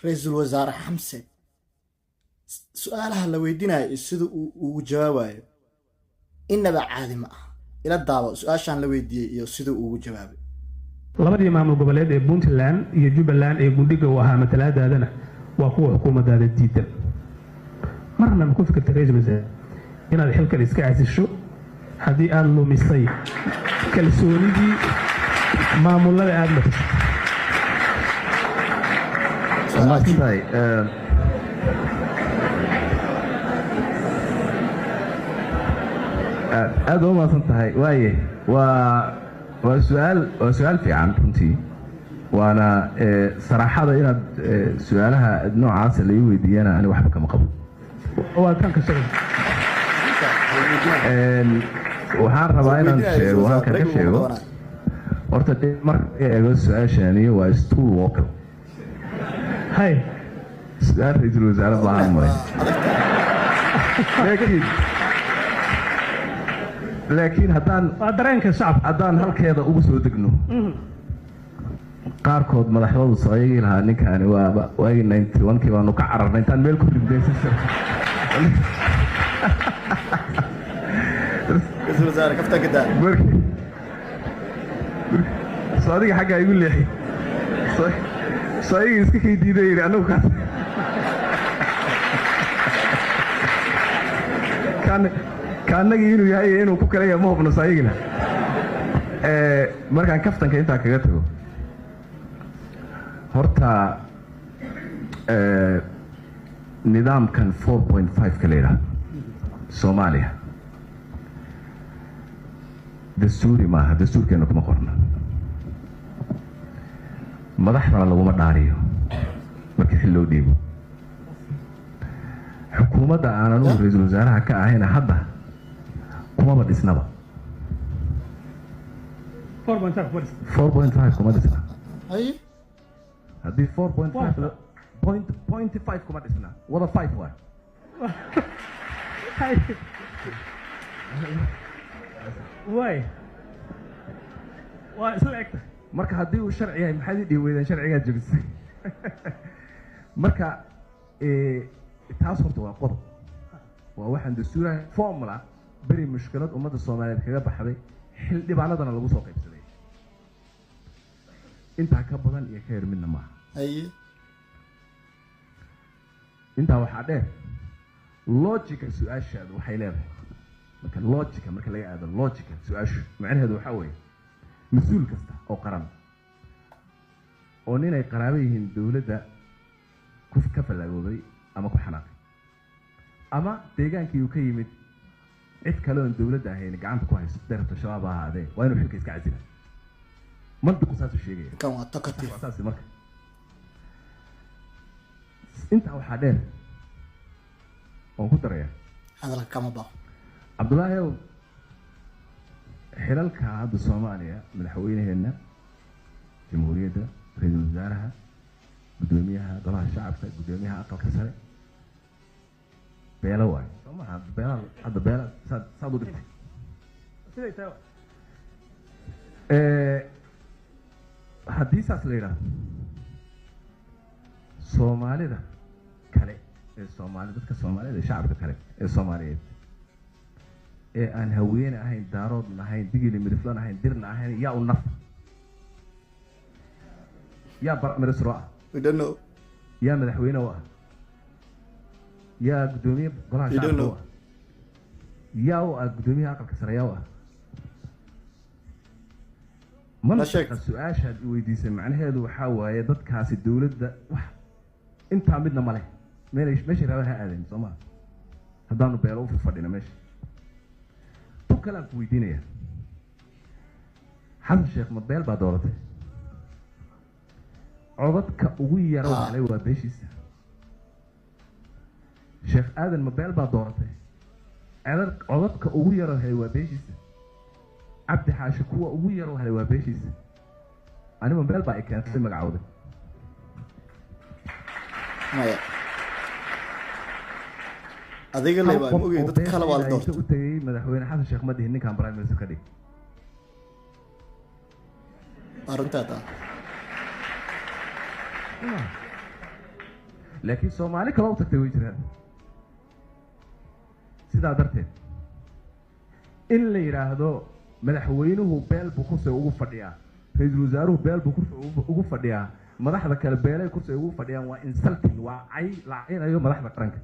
رئيس الوزراء حمزة سؤالها لو يدينا يسدو وجوابه إنما عادي ما إلى الدعوة سؤال شان لو يدي يسدو وجوابه labadii maamul goboleed ee Puntland iyo Jubaland ee guddiga u ahaa matalaadaadana waa kuwa xukuumadda diidan marna ma ku fikirtay ra'iisul wasaare inaad xilkan iska casisho haddii aad lumisay kalsoonidii maamulada aad matashay aad u maasan tahay waaye waa su'aal fiican runtii waana saraxada inaad su'aalaha noocaas la ii weydiiyana ani waxba kama qabo waa tan ka shaqeyn waxaan rabaa inaan sheego halkan ka sheego horta marka eego su'aashani waa stool walker hay su'aal ra'iisul wasaare baahan maray laakiin haddaan halkeeda ugu soo degno qaarkood madaxdoodu sooyagii lahaa ninkaani waaba waagii 91kii baanu ka cararnay intaan meel ku ridnay soo adiga xaggaa igu leexi soo adiga iska kay diiday yidhi anagu kaanagii inuu yahay inuu ku kala yahay ma hubno saayigina markaan kaftanka intaa kaga tago horta nidaamkan 4.5 ka leeyahay Soomaaliya dastuuri maaha dastuurkeena kuma qorna madaxdana laguma dhaariyo markii xil loo dhiibo xukuumadda aanan u ra'iisul wasaaraha ka ahayna hadda kumaba dhisnaba 4.5 kuma dhisna haddii 4.5 kuma dhisna wada 5 waa waa isla egta marka haddii uu sharci yahay maxaad ii dhihi weydaan sharcigaa jebisay marka taas horta waa qodob waa waxaan dastuurahay formula beri mushkilad ummadda Soomaaliyeed kaga baxday xildhibaanadana lagu soo qaybsaday intaa ka badan iyo ka yar midna maaha intaa waxaa dheer logica su'aashaadu waxay leedahay marka laga aado logica su'aashu macnaheedu waxaa weeye mas-uul kasta oo qaran oo ninay qaraabo yihiin dowladda ka fallaagooday ama ku xanaaqay ama deegaankii uu ka yimid cid kale oo dowladda ahayn gacanta ku haysto darafta shabaab ha ahaadee waa inuu xilka iska casila mantiqu saas u sheegaya kan waa takatif saas marka intaa waxaa dheer waan ku darayaa hadalka kama bao cabdullaahi ow xilalka hadda Soomaaliya madaxweynaheena jamhuuriyadda ra'iisul wasaaraha gudoomiyaha golaha shacabka gudoomiyaha aqalka sare beela waay somaha beela hadda beela saad u dhigtay siday tahay haddii saas la yidhaahdo soomaalida kale ee dadka Soomaalida ee shacabka kale ee Soomaaliyeed ee aan haweene ahayn daaroodna ahayn digili midiflan ahayn dirna ahayn yaa u naf yaa baramirisro ah we don't know yaa madaxweyne u ah yaa gudoomiye golaha shacabka u ah yaa u ah gudoomiyaha aqalka sare yaa u ah manasheegta su-aashaad i weydiisay macnaheedu waxaa waaye dadkaasi dowladda wax intaa midna ma leh meeshay rabaan ha aadayn soo maa haddaanu beelo u fadhina meesha dub kale aan ku weydiinaya xasan sheekh ma beel baa dooratay codadka ugu yaro helay waa beeshiisa sheekh aadan ma beel baa dooratay codadka ugu yaro helay waa beeshiisa cabdi xaashi kuwa ugu yaro helay waa beeshiisa anima beel baa ay keentay magacooda maya adiga le baa ogay dad kala wada doorto u tagay madaxweyne xasan sheekh ma dhihin ninkan prime minister ka dhig arrintaada laakiin Soomaali kale u tagtay way jiraan sidaa darteed in la yiraahdo madaxweynuhu beel buu kursi ugu fadhiyaa ra'iisul wasaaruhu beel buu kursi ugu fadhiyaa madaxda kale beelay kursi ugu fadhiyaan waa insulting waa ay la caynayo madaxda qaranka